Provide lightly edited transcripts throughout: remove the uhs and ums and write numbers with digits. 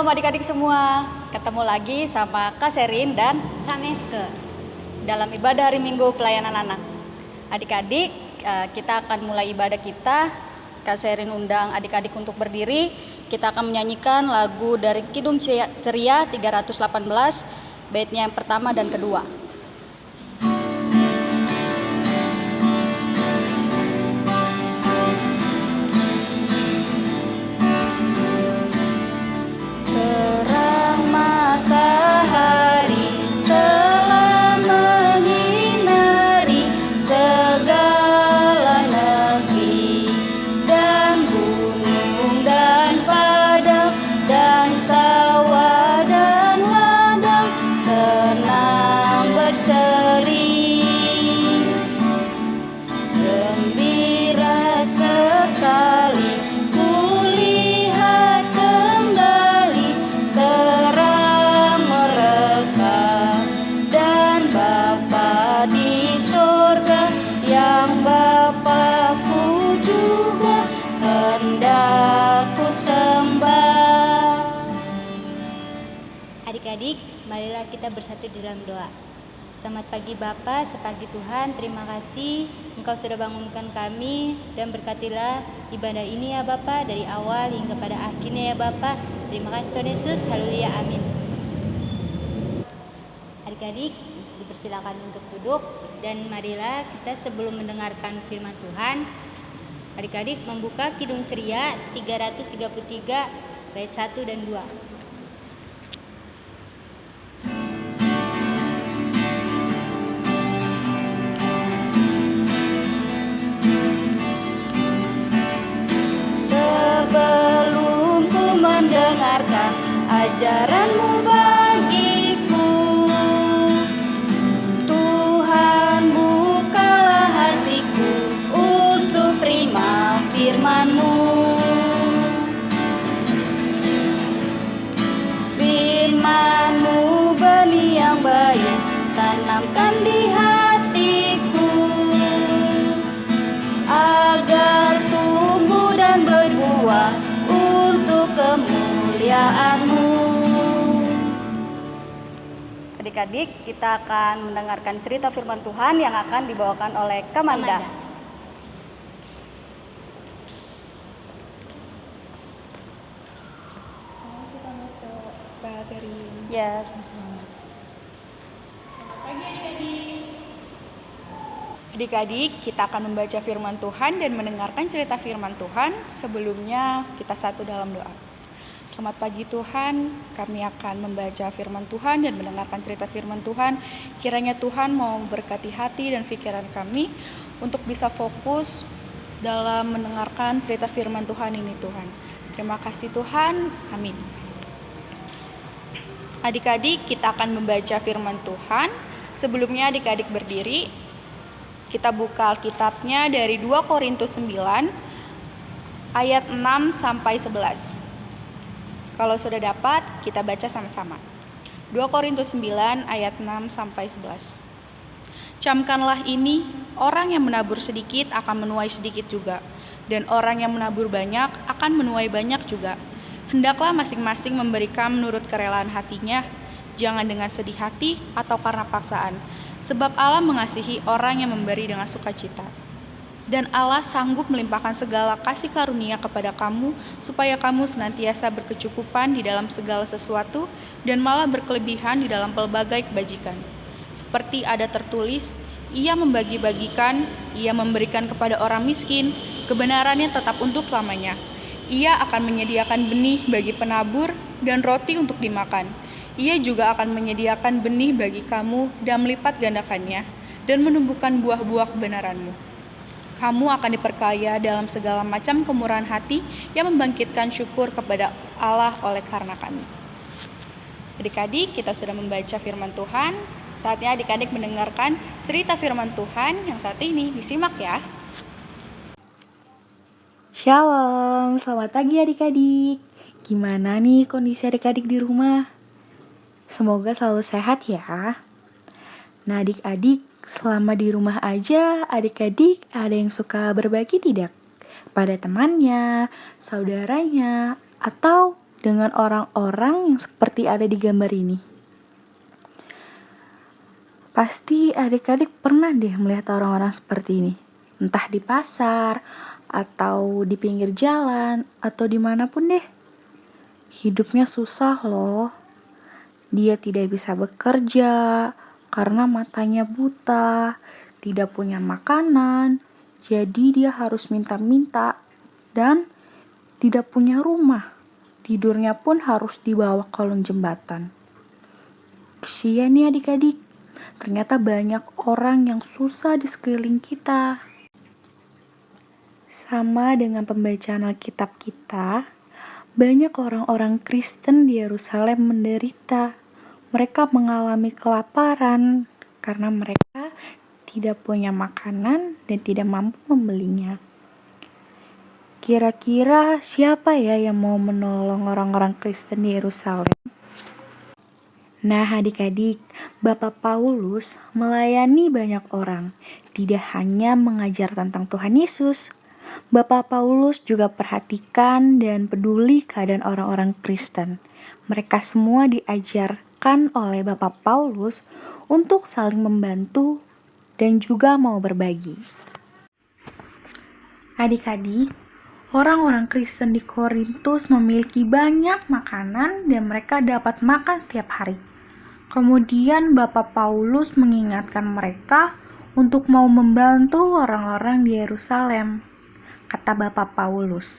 Shalom adik-adik semua, ketemu lagi sama Kak Serin dan Kak Meske dalam ibadah hari Minggu pelayanan anak. Adik-adik, kita akan mulai ibadah kita. Kak Serin undang adik-adik untuk berdiri. Kita akan menyanyikan lagu dari Kidung Ceria 318, baitnya yang pertama dan kedua. Adik-adik, marilah kita bersatu dalam doa. Selamat pagi Bapa, sepagi Tuhan, terima kasih Engkau sudah bangunkan kami dan berkatilah ibadah ini ya Bapa, dari awal hingga pada akhirnya ya Bapa. Terima kasih Tuhan Yesus, haleluya, amin. Adik-adik, dipersilakan untuk duduk dan marilah kita sebelum mendengarkan firman Tuhan, adik-adik membuka Kidung Ceria 333 bait 1 dan 2. Mendengarkan ajaran-Mu bagiku, Tuhan bukalah hatiku untuk terima firman-Mu. Firman-Mu benih yang baik, tanamkan di hatiku, agar tumbuh dan berbuah untuk kemuliaan-Mu. Adik-adik, kita akan mendengarkan cerita firman Tuhan yang akan dibawakan oleh Kamanda. Kita masuk ke seri. Yes. Selamat pagi adik-adik. Adik-adik, kita akan membaca firman Tuhan dan mendengarkan cerita firman Tuhan. Sebelumnya kita satu dalam doa. Selamat pagi Tuhan, kami akan membaca firman Tuhan dan mendengarkan cerita firman Tuhan. Kiranya Tuhan mau memberkati hati dan pikiran kami untuk bisa fokus dalam mendengarkan cerita firman Tuhan ini Tuhan. Terima kasih Tuhan, amin. Adik-adik, kita akan membaca firman Tuhan. Sebelumnya adik-adik berdiri. Kita buka Alkitabnya dari 2 Korintus 9 ayat 6 sampai 11. Kalau sudah dapat, kita baca sama-sama. 2 Korintus 9 ayat 6 sampai 11. Camkanlah ini, orang yang menabur sedikit akan menuai sedikit juga, dan orang yang menabur banyak akan menuai banyak juga. Hendaklah masing-masing memberikan menurut kerelaan hatinya, jangan dengan sedih hati atau karena paksaan, sebab Allah mengasihi orang yang memberi dengan sukacita. Dan Allah sanggup melimpahkan segala kasih karunia kepada kamu, supaya kamu senantiasa berkecukupan di dalam segala sesuatu, dan malah berkelebihan di dalam pelbagai kebajikan. Seperti ada tertulis, Ia membagi-bagikan, Ia memberikan kepada orang miskin, kebenarannya tetap untuk selamanya. Ia akan menyediakan benih bagi penabur dan roti untuk dimakan. Ia juga akan menyediakan benih bagi kamu dan melipat gandakannya, dan menumbuhkan buah-buah kebenaranmu. Kamu akan diperkaya dalam segala macam kemurahan hati yang membangkitkan syukur kepada Allah oleh karena kami. Adik-adik, kita sudah membaca firman Tuhan. Saatnya adik-adik mendengarkan cerita firman Tuhan yang saat ini. Disimak ya. Shalom, selamat pagi adik-adik. Gimana nih kondisi adik-adik di rumah? Semoga selalu sehat ya. Nah adik-adik, selama di rumah aja, adik-adik ada yang suka berbagi tidak? Pada temannya, saudaranya, atau dengan orang-orang yang seperti ada di gambar ini? Pasti adik-adik pernah deh melihat orang-orang seperti ini. Entah di pasar, atau di pinggir jalan, atau dimanapun deh. Hidupnya susah loh. Dia tidak bisa bekerja karena matanya buta, tidak punya makanan, jadi dia harus minta-minta dan tidak punya rumah. Tidurnya pun harus di bawah kolong jembatan. Kesian nih adik-adik, ternyata banyak orang yang susah di sekeliling kita. Sama dengan pembacaan Alkitab kita, banyak orang-orang Kristen di Yerusalem menderita. Mereka mengalami kelaparan karena mereka tidak punya makanan dan tidak mampu membelinya. Kira-kira siapa ya yang mau menolong orang-orang Kristen di Yerusalem? Nah adik-adik, Bapak Paulus melayani banyak orang, tidak hanya mengajar tentang Tuhan Yesus. Bapak Paulus juga perhatikan dan peduli keadaan orang-orang Kristen. Mereka semua diajarkan oleh Bapak Paulus untuk saling membantu dan juga mau berbagi. Adik-adik, orang-orang Kristen di Korintus memiliki banyak makanan dan mereka dapat makan setiap hari. Kemudian Bapak Paulus mengingatkan mereka untuk mau membantu orang-orang di Yerusalem. Kata Bapak Paulus,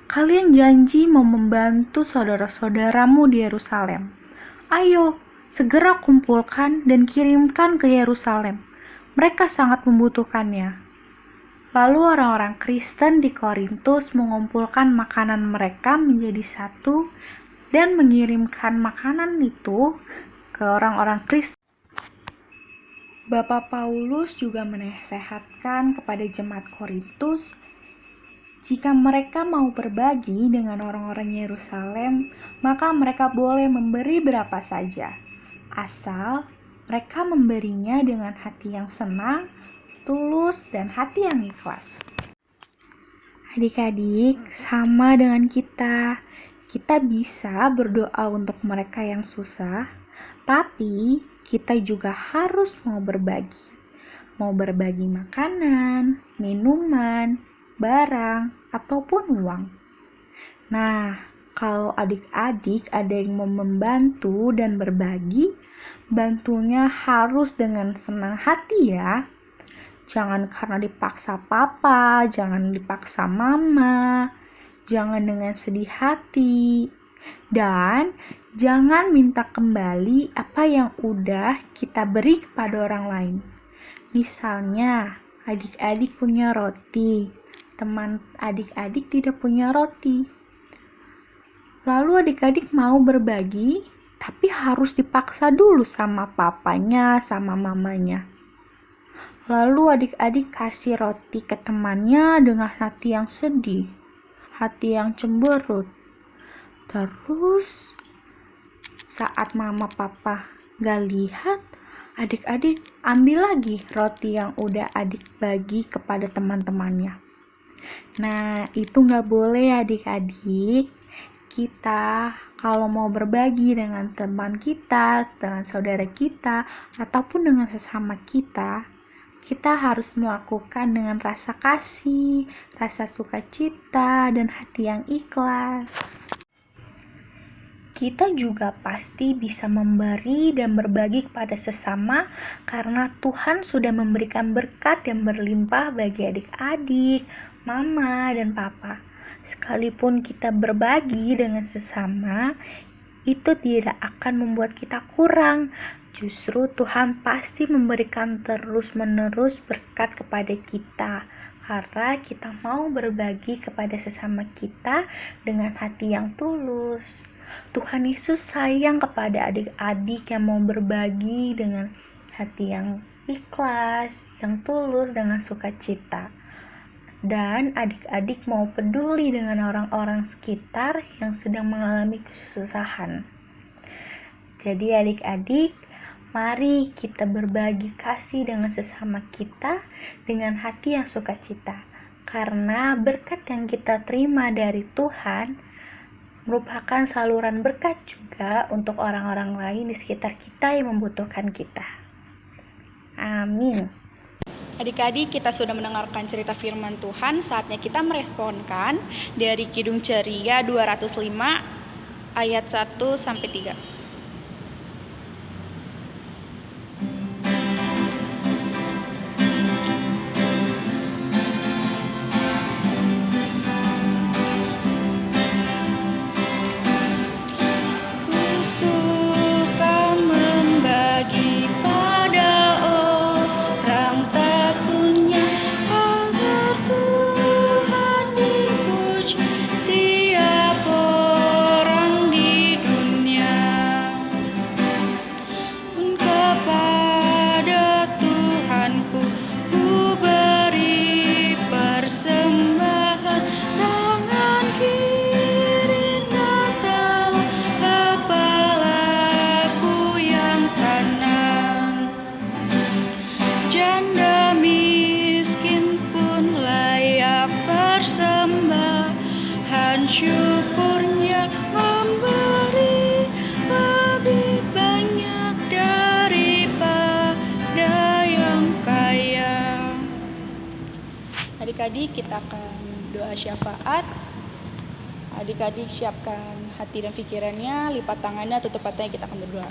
"Kalian janji mau membantu saudara-saudaramu di Yerusalem. Ayo, segera kumpulkan dan kirimkan ke Yerusalem. Mereka sangat membutuhkannya." Lalu orang-orang Kristen di Korintus mengumpulkan makanan mereka menjadi satu dan mengirimkan makanan itu ke orang-orang Kristen. Bapak Paulus juga menasehatkan kepada jemaat Korintus, jika mereka mau berbagi dengan orang-orang Yerusalem, maka mereka boleh memberi berapa saja, asal mereka memberinya dengan hati yang senang, tulus, dan hati yang ikhlas. Adik-adik, sama dengan kita bisa berdoa untuk mereka yang susah, tapi kita juga harus mau berbagi. Mau berbagi makanan, minuman, barang, ataupun uang. Nah, kalau adik-adik ada yang mau membantu dan berbagi, bantunya harus dengan senang hati ya. Jangan karena dipaksa papa, jangan dipaksa mama, jangan dengan sedih hati. Dan jangan minta kembali apa yang udah kita beri kepada orang lain. Misalnya, adik-adik punya roti, teman adik-adik tidak punya roti. Lalu adik-adik mau berbagi, tapi harus dipaksa dulu sama papanya, sama mamanya. Lalu adik-adik kasih roti ke temannya dengan hati yang sedih, hati yang cemberut. Terus saat mama papa gak lihat, adik-adik ambil lagi roti yang udah adik bagi kepada teman-temannya. Nah, itu gak boleh adik-adik. Kita kalau mau berbagi dengan teman kita, dengan saudara kita, ataupun dengan sesama kita harus melakukan dengan rasa kasih, rasa sukacita, dan hati yang ikhlas. Kita juga pasti bisa memberi dan berbagi kepada sesama karena Tuhan sudah memberikan berkat yang berlimpah bagi adik-adik, mama, dan papa. Sekalipun kita berbagi dengan sesama, itu tidak akan membuat kita kurang. Justru Tuhan pasti memberikan terus-menerus berkat kepada kita karena kita mau berbagi kepada sesama kita dengan hati yang tulus. Tuhan Yesus sayang kepada adik-adik yang mau berbagi dengan hati yang ikhlas, yang tulus, dengan sukacita. Dan adik-adik mau peduli dengan orang-orang sekitar yang sedang mengalami kesusahan. Jadi adik-adik, mari kita berbagi kasih dengan sesama kita dengan hati yang sukacita. Karena berkat yang kita terima dari Tuhan merupakan saluran berkat juga untuk orang-orang lain di sekitar kita yang membutuhkan kita. Amin. Adik-adik, kita sudah mendengarkan cerita firman Tuhan, saatnya kita meresponkan dari Kidung Ceria 205 ayat 1 sampai 3. Janda miskin pun layak persembahan, syukurnya memberi lebih banyak daripada yang kaya. Adik-adik, kita akan doa syafaat. Adik-adik siapkan hati dan pikirannya, lipat tangannya, tutup matanya, kita akan berdoa.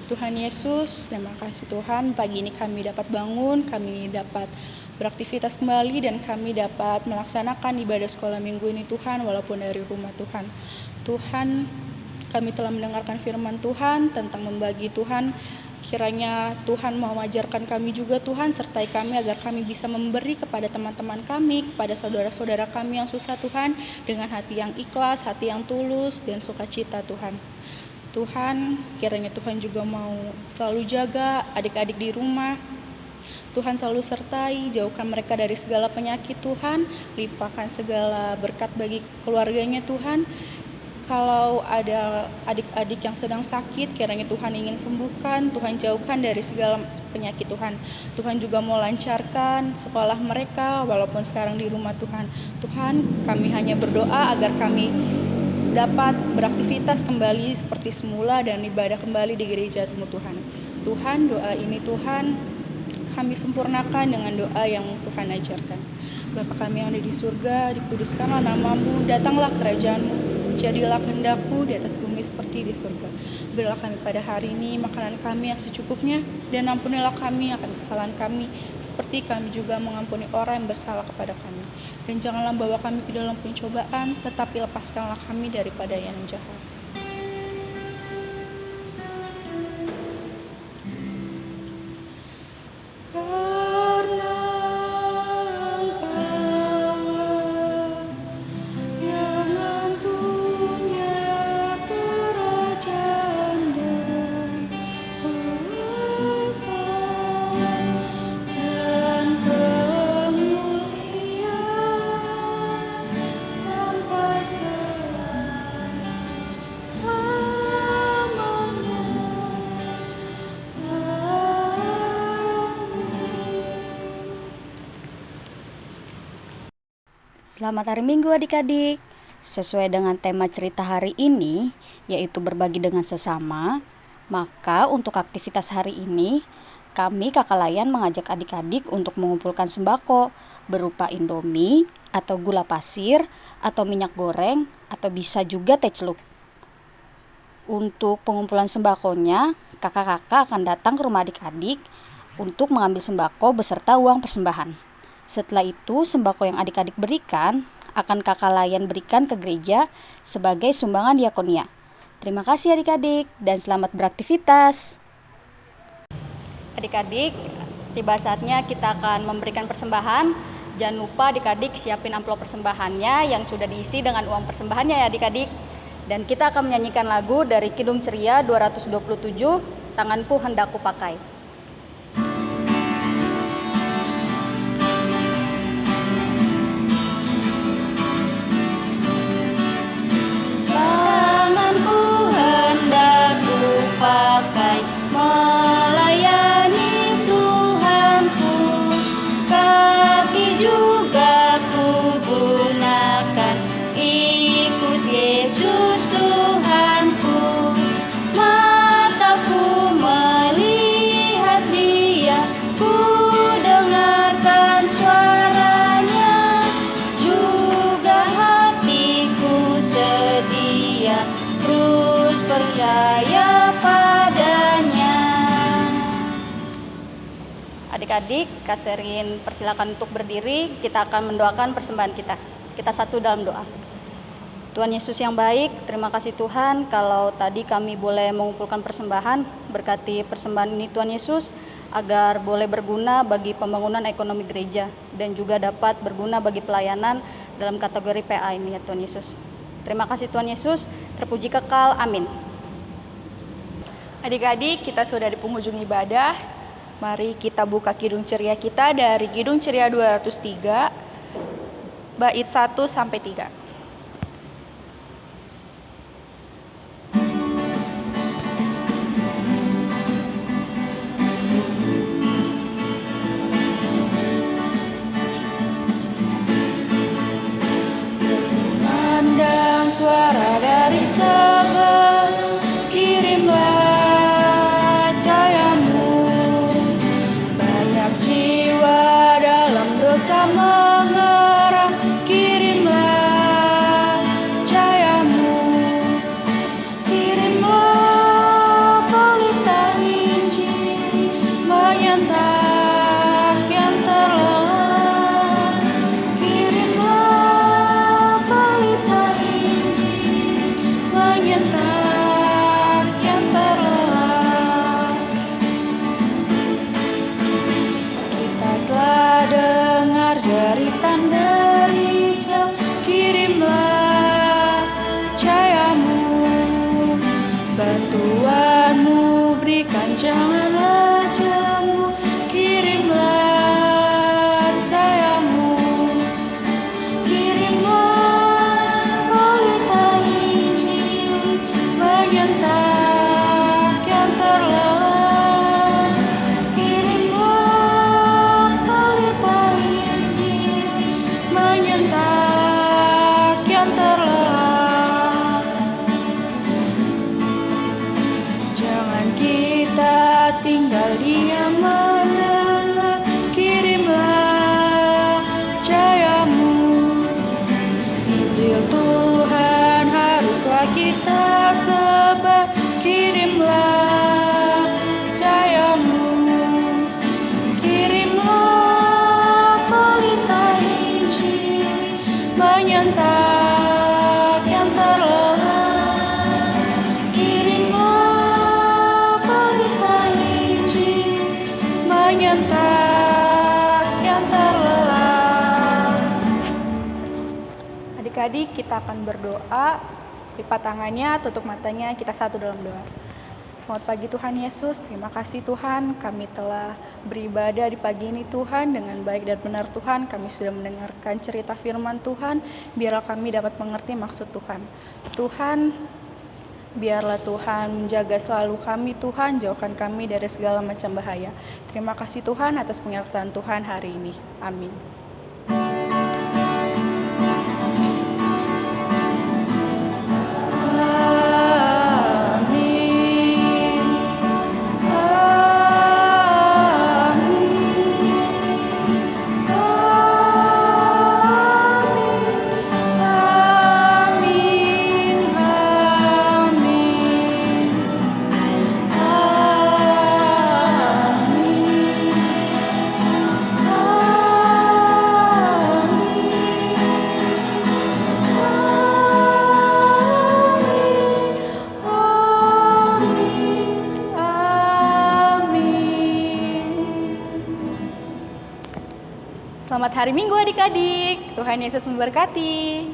Tuhan Yesus, terima kasih Tuhan, pagi ini kami dapat bangun, kami dapat beraktivitas kembali, dan kami dapat melaksanakan ibadah sekolah minggu ini Tuhan, walaupun dari rumah Tuhan. Tuhan, kami telah mendengarkan firman Tuhan tentang membagi Tuhan. Kiranya Tuhan mau mengajarkan kami juga Tuhan, sertai kami agar kami bisa memberi kepada teman-teman kami, kepada saudara-saudara kami yang susah Tuhan, dengan hati yang ikhlas, hati yang tulus, dan sukacita Tuhan. Tuhan, kiranya Tuhan juga mau selalu jaga adik-adik di rumah. Tuhan selalu sertai, jauhkan mereka dari segala penyakit Tuhan, limpahkan segala berkat bagi keluarganya Tuhan. Kalau ada adik-adik yang sedang sakit, kiranya Tuhan ingin sembuhkan, Tuhan jauhkan dari segala penyakit Tuhan. Tuhan juga mau lancarkan sekolah mereka, walaupun sekarang di rumah Tuhan. Tuhan, kami hanya berdoa agar kami dapat beraktivitas kembali seperti semula dan ibadah kembali di gereja-Mu Tuhan. Tuhan, doa ini Tuhan kami sempurnakan dengan doa yang Tuhan ajarkan. Bapa kami yang ada di surga, dikuduskanlah nama-Mu, datanglah kerajaan-Mu, jadilah kehendak-Mu di atas bumi seperti di surga. Berilah kami pada hari ini makanan kami yang secukupnya, dan ampunilah kami akan kesalahan kami, seperti kami juga mengampuni orang yang bersalah kepada kami. Dan janganlah bawa kami ke dalam pencobaan, tetapi lepaskanlah kami daripada yang jahat. Selamat hari Minggu adik-adik. Sesuai dengan tema cerita hari ini, yaitu berbagi dengan sesama, maka untuk aktivitas hari ini, kami Kakak Layan mengajak adik-adik untuk mengumpulkan sembako berupa Indomie, atau gula pasir, atau minyak goreng, atau bisa juga teh celup. Untuk pengumpulan sembakonya, kakak-kakak akan datang ke rumah adik-adik untuk mengambil sembako beserta uang persembahan. Setelah itu, sembako yang adik-adik berikan akan Kakak Layan berikan ke gereja sebagai sumbangan diakonia. Terima kasih adik-adik dan selamat beraktivitas. Adik-adik, tiba saatnya kita akan memberikan persembahan. Jangan lupa adik-adik siapin amplop persembahannya yang sudah diisi dengan uang persembahannya ya adik-adik. Dan kita akan menyanyikan lagu dari Kidung Ceria 227, Tanganku Hendak Kupakai. Melayani Tuhanku, kaki juga ku gunakan, ikut Yesus. adik-adik, Kak Serin persilakan untuk berdiri. Kita akan mendoakan persembahan kita. Kita satu dalam doa. Tuhan Yesus yang baik, terima kasih Tuhan kalau tadi kami boleh mengumpulkan persembahan. Berkati persembahan ini Tuhan Yesus agar boleh berguna bagi pembangunan ekonomi gereja dan juga dapat berguna bagi pelayanan dalam kategori PA ini ya Tuhan Yesus. Terima kasih Tuhan Yesus, terpuji kekal, amin. Adik-adik, kita sudah di penghujung ibadah. Mari kita buka Kidung Ceria kita dari Kidung Ceria 203, bait 1 sampai 3. Memandang suara dari Sabah, kirimlah cahayamu. Banyak jiwa dalam dosa mengerang, kirimlah cahayamu. Kirimlah pelita Injil menyentak yang terlelap. Kirimlah pelita Injil menyentak yang terlelap. Kita telah dengar jeritan dari jauh, kirimlah cahayamu. Bantuanmu berikan, janganlah jemu, kirimlah cahayamu. Kirimlah pelita Injil menyentak yang terlelap. Kirimlah pelita Injil menyentak yang terlelap. Jangan kita tinggal diam mendengar, kirimlah cahayamu. Injil Tuhan haruslah kita sebar, kirimlah cahayamu. Kirimlah pelita Injil menyentak yang terlelap. Kirimlah pelita Injil menyentak yang terlelap. Adik-adik, kita akan berdoa. Lipat tangannya, tutup matanya, kita satu dalam doa. Selamat pagi Tuhan Yesus, terima kasih Tuhan, kami telah beribadah di pagi ini Tuhan, dengan baik dan benar Tuhan, kami sudah mendengarkan cerita firman Tuhan, biarlah kami dapat mengerti maksud Tuhan. Tuhan, biarlah Tuhan menjaga selalu kami Tuhan, jauhkan kami dari segala macam bahaya. Terima kasih Tuhan atas penyertaan Tuhan hari ini. Amin. Selamat hari Minggu adik-adik. Tuhan Yesus memberkati.